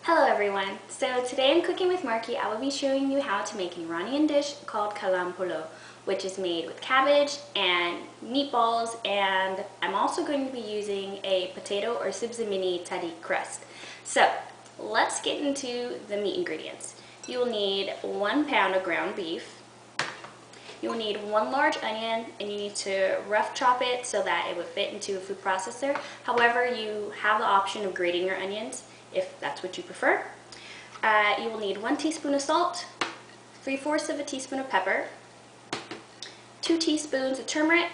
Hello everyone! So today I'm cooking with Marky. I will be showing you how to make an Iranian dish called Kalam Polow, which is made with cabbage and meatballs, and I'm also going to be using a potato or mini tahdig crust. So let's get into the meat ingredients. You will need 1 pound of ground beef. You will need 1 large onion, and you need to rough chop it so that it would fit into a food processor. However, you have the option of grating your onions if that's what you prefer. You will need 1 teaspoon of salt, 3/4 of a teaspoon of pepper, 2 teaspoons of turmeric,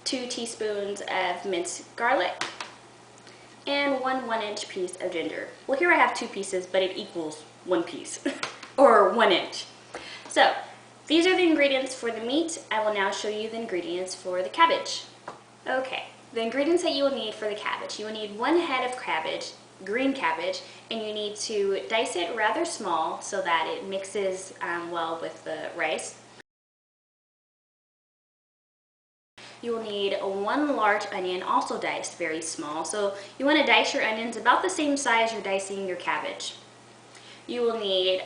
2 teaspoons of minced garlic, and 1 1-inch piece of ginger. Well, here I have 2 pieces, but it equals 1 piece, or 1 inch. So, these are the ingredients for the meat. I will now show you the ingredients for the cabbage. Okay, the ingredients that you will need for the cabbage. You will need 1 head of cabbage, green cabbage, and you need to dice it rather small so that it mixes well with the rice. You will need 1 large onion, also diced very small. So you want to dice your onions about the same size you're dicing your cabbage. You will need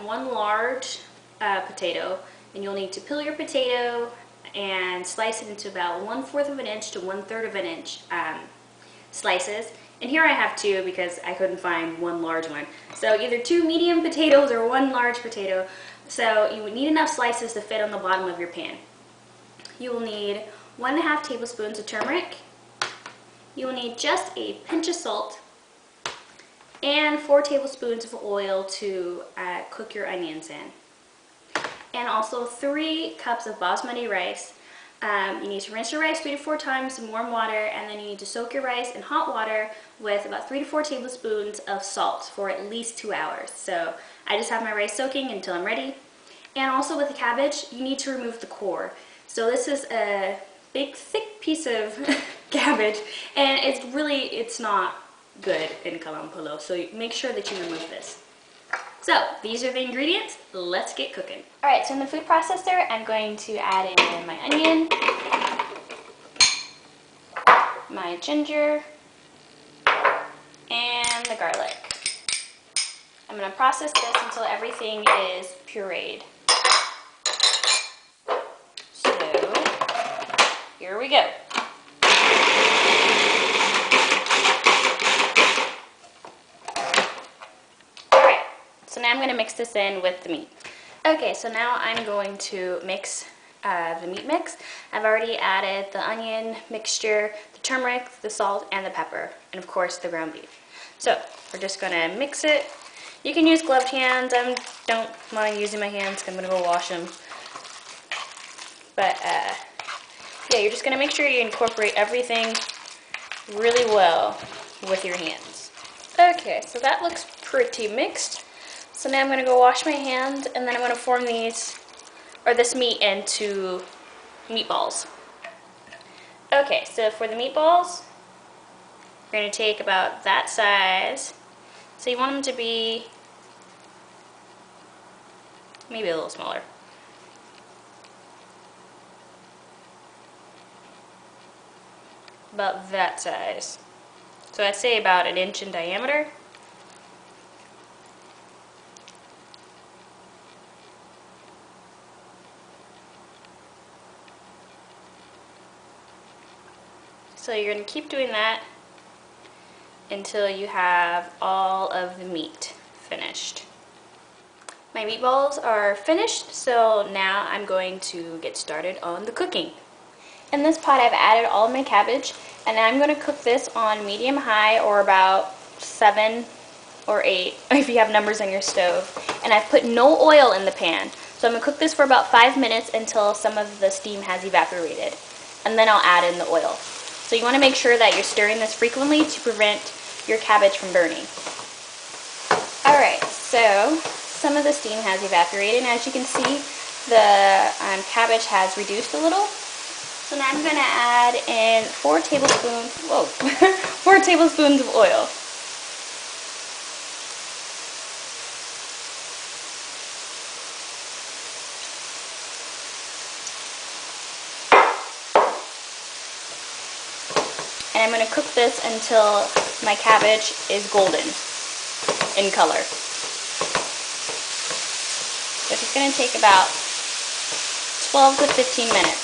1 large potato, and you'll need to peel your potato and slice it into about 1/4 of an inch to 1/3 of an inch slices. And here I have 2 because I couldn't find 1 large one. So either 2 medium potatoes or 1 large potato. So you would need enough slices to fit on the bottom of your pan. You will need 1½ tablespoons of turmeric. You will need just a pinch of salt and 4 tablespoons of oil to cook your onions in. And also 3 cups of basmati rice. You need to rinse your rice 3 to 4 times in warm water, and then you need to soak your rice in hot water with about 3 to 4 tablespoons of salt for at least 2 hours. So I just have my rice soaking until I'm ready. And also with the cabbage, you need to remove the core. So this is a big thick piece of cabbage, and it's not good in Kalam Polow, so make sure that you remove this. So these are the ingredients. Let's get cooking. All right, so in the food processor, I'm going to add in my onion, my ginger, and the garlic. I'm going to process this until everything is pureed. So here we go. So now I'm going to mix this in with the meat. Okay, so now I'm going to mix the meat mix. I've already added the onion mixture, the turmeric, the salt, and the pepper, and of course the ground beef. So we're just going to mix it. You can use gloved hands. I don't mind using my hands because I'm going to go wash them. But yeah, you're just going to make sure you incorporate everything really well with your hands. Okay, so that looks pretty mixed. So now I'm going to go wash my hands, and then I'm going to form this meat into meatballs. Okay, so for the meatballs, you're going to take about that size. So you want them to be maybe a little smaller. About that size. So I'd say about 1 inch in diameter. So you're going to keep doing that until you have all of the meat finished. My meatballs are finished, so now I'm going to get started on the cooking. In this pot I've added all of my cabbage, and I'm going to cook this on medium-high, or about 7 or 8 if you have numbers on your stove. And I've put no oil in the pan, so I'm going to cook this for about 5 minutes until some of the steam has evaporated, and then I'll add in the oil. So you want to make sure that you're stirring this frequently to prevent your cabbage from burning. Alright, so some of the steam has evaporated, and as you can see, the cabbage has reduced a little. So now I'm going to add in 4 tablespoons, 4 tablespoons of oil. And I'm going to cook this until my cabbage is golden. in color. This is going to take about 12 to 15 minutes.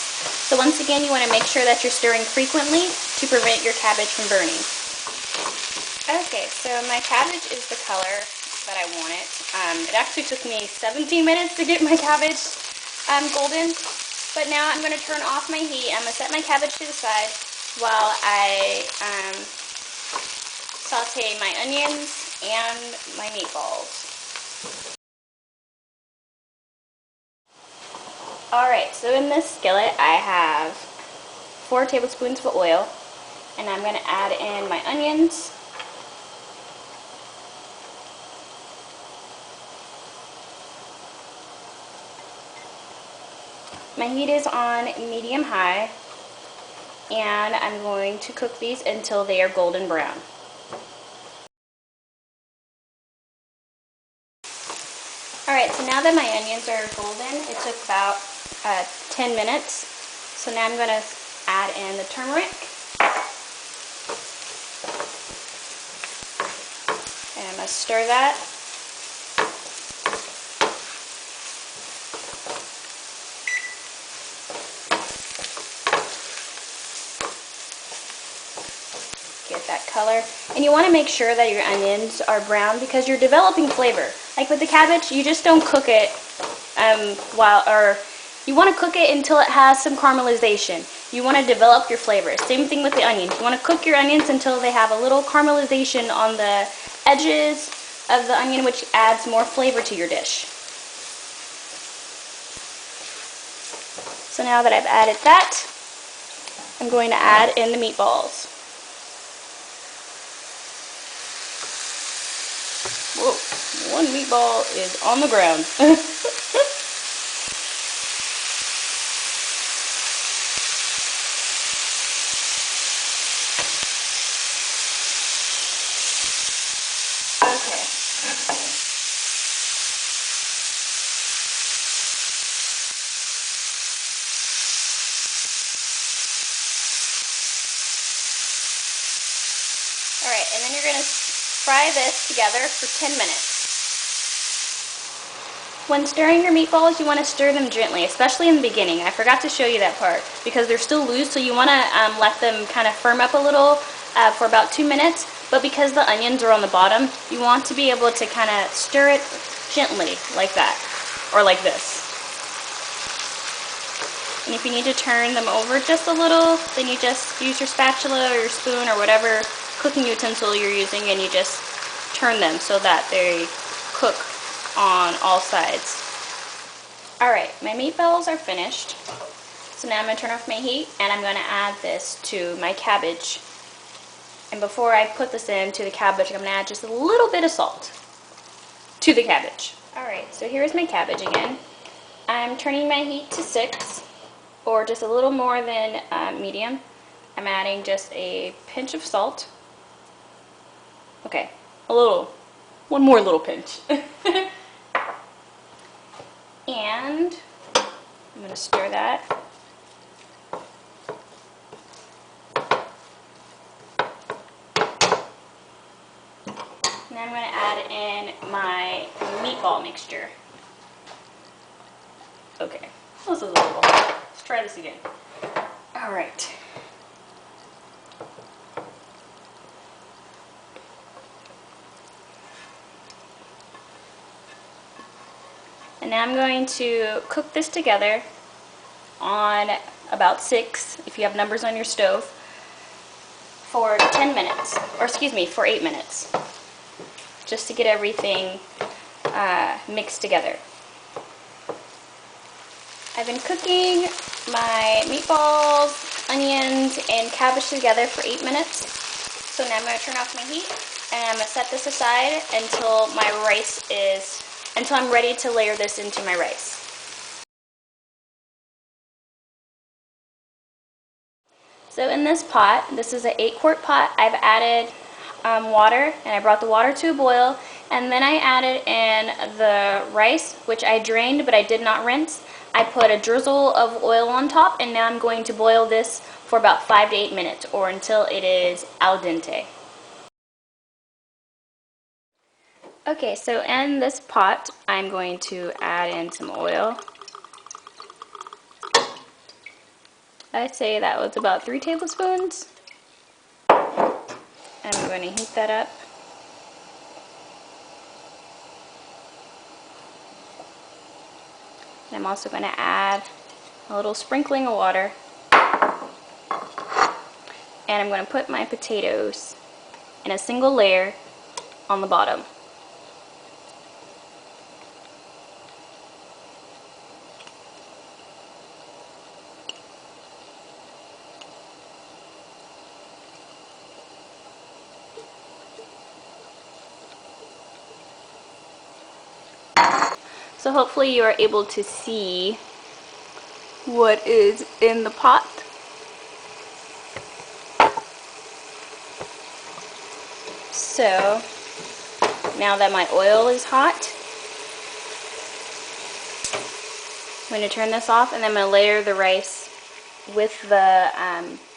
So once again, you want to make sure that you're stirring frequently to prevent your cabbage from burning. Okay, so my cabbage is the color that I want it. It actually took me 17 minutes to get my cabbage golden. But now I'm going to turn off my heat. I'm going to set my cabbage to the side while I saute my onions and my meatballs. Alright, so in this skillet I have 4 tablespoons of oil, and I'm going to add in my onions. My heat is on medium-high, and I'm going to cook these until they are golden brown. Alright, so now that my onions are golden, it took about 10 minutes. So now I'm going to add in the turmeric. And I'm going to stir that. Get that color. And you want to make sure that your onions are brown because you're developing flavor. Like with the cabbage, you just don't cook it you want to cook it until it has some caramelization. You want to develop your flavor. Same thing with the onions. You want to cook your onions until they have a little caramelization on the edges of the onion, which adds more flavor to your dish. So now that I've added that, I'm going to add in the meatballs. Whoa, one meatball is on the ground. Okay. Alright, and then you're going to fry this together for 10 minutes. When stirring your meatballs, you want to stir them gently, especially in the beginning. I forgot to show you that part because they're still loose, so you want to let them kind of firm up a little for about 2 minutes. But because the onions are on the bottom, you want to be able to kind of stir it gently like that, or like this. And if you need to turn them over just a little, then you just use your spatula or your spoon or whatever cooking utensil you're using, and you just turn them so that they cook on all sides. Alright, my meatballs are finished. So now I'm going to turn off my heat, and I'm going to add this to my cabbage. And before I put this into the cabbage, I'm going to add just a little bit of salt to the cabbage. Alright, so here's my cabbage again. I'm turning my heat to 6, or just a little more than medium. I'm adding just a pinch of salt. Okay, one more little pinch. And I'm going to stir that. Now I'm going to add in my meatball mixture. Okay, this is a little hard. Let's try this again. Alright. And now I'm going to cook this together on about 6, if you have numbers on your stove, for 10 minutes, or excuse me, for 8 minutes, just to get everything mixed together. I've been cooking my meatballs, onions, and cabbage together for 8 minutes. So now I'm going to turn off my heat, and I'm going to set this aside until until I'm ready to layer this into my rice. So in this pot, this is an 8-quart pot, I've added water, and I brought the water to a boil, and then I added in the rice, which I drained but I did not rinse. I put a drizzle of oil on top, and now I'm going to boil this for about 5 to 8 minutes, or until it is al dente. Okay, so in this pot, I'm going to add in some oil. I'd say that was about 3 tablespoons. And I'm going to heat that up. And I'm also going to add a little sprinkling of water. And I'm going to put my potatoes in a single layer on the bottom. So hopefully you are able to see what is in the pot. So now that my oil is hot, I'm going to turn this off and then I'm going to layer the rice with the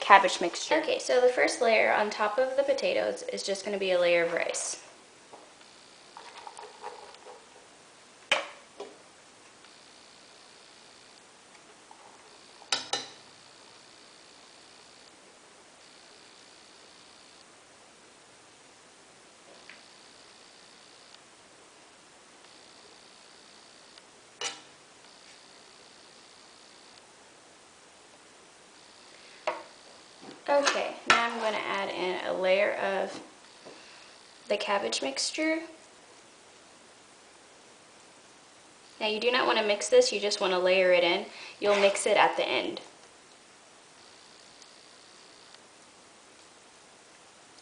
cabbage mixture. Okay, so the first layer on top of the potatoes is just going to be a layer of rice. Okay, now I'm going to add in a layer of the cabbage mixture. Now you do not want to mix this, you just want to layer it in. You'll mix it at the end.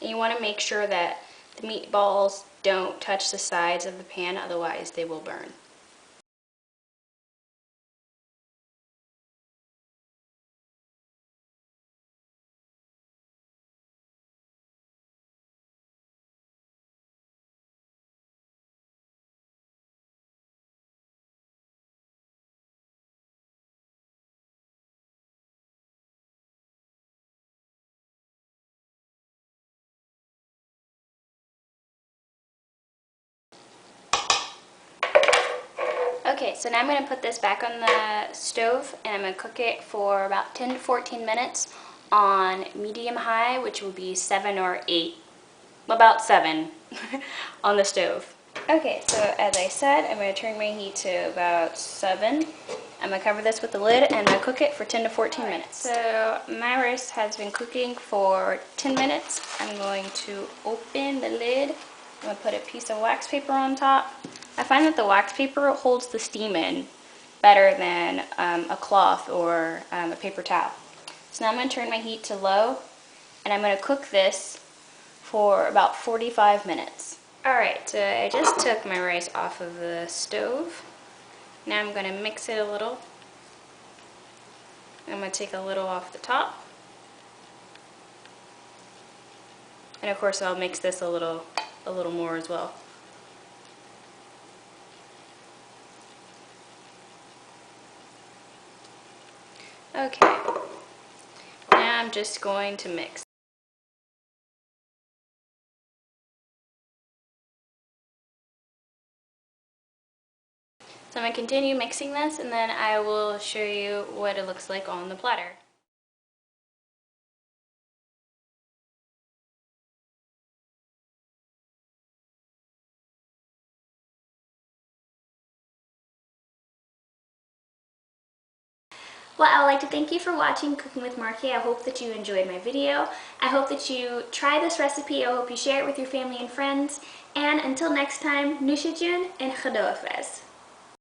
And you want to make sure that the meatballs don't touch the sides of the pan, otherwise they will burn. Okay, so now I'm going to put this back on the stove and I'm going to cook it for about 10 to 14 minutes on medium high, which will be 7 or 8, about 7 on the stove. Okay, so as I said, I'm going to turn my heat to about 7. I'm going to cover this with the lid and I'm going to cook it for 10 to 14 minutes. So my rice has been cooking for 10 minutes. I'm going to open the lid. I'm going to put a piece of wax paper on top. I find that the wax paper holds the steam in better than a cloth or a paper towel. So now I'm going to turn my heat to low and I'm going to cook this for about 45 minutes. Alright, so I just took my rice off of the stove. Now I'm going to mix it a little. I'm going to take a little off the top. And of course I'll mix this a little more as well. Okay, now I'm just going to mix. So I'm going to continue mixing this and then I will show you what it looks like on the platter. Well, I would like to thank you for watching Cooking with Marky. I hope that you enjoyed my video. I hope that you try this recipe. I hope you share it with your family and friends. And until next time, Nush-e and Khadofez.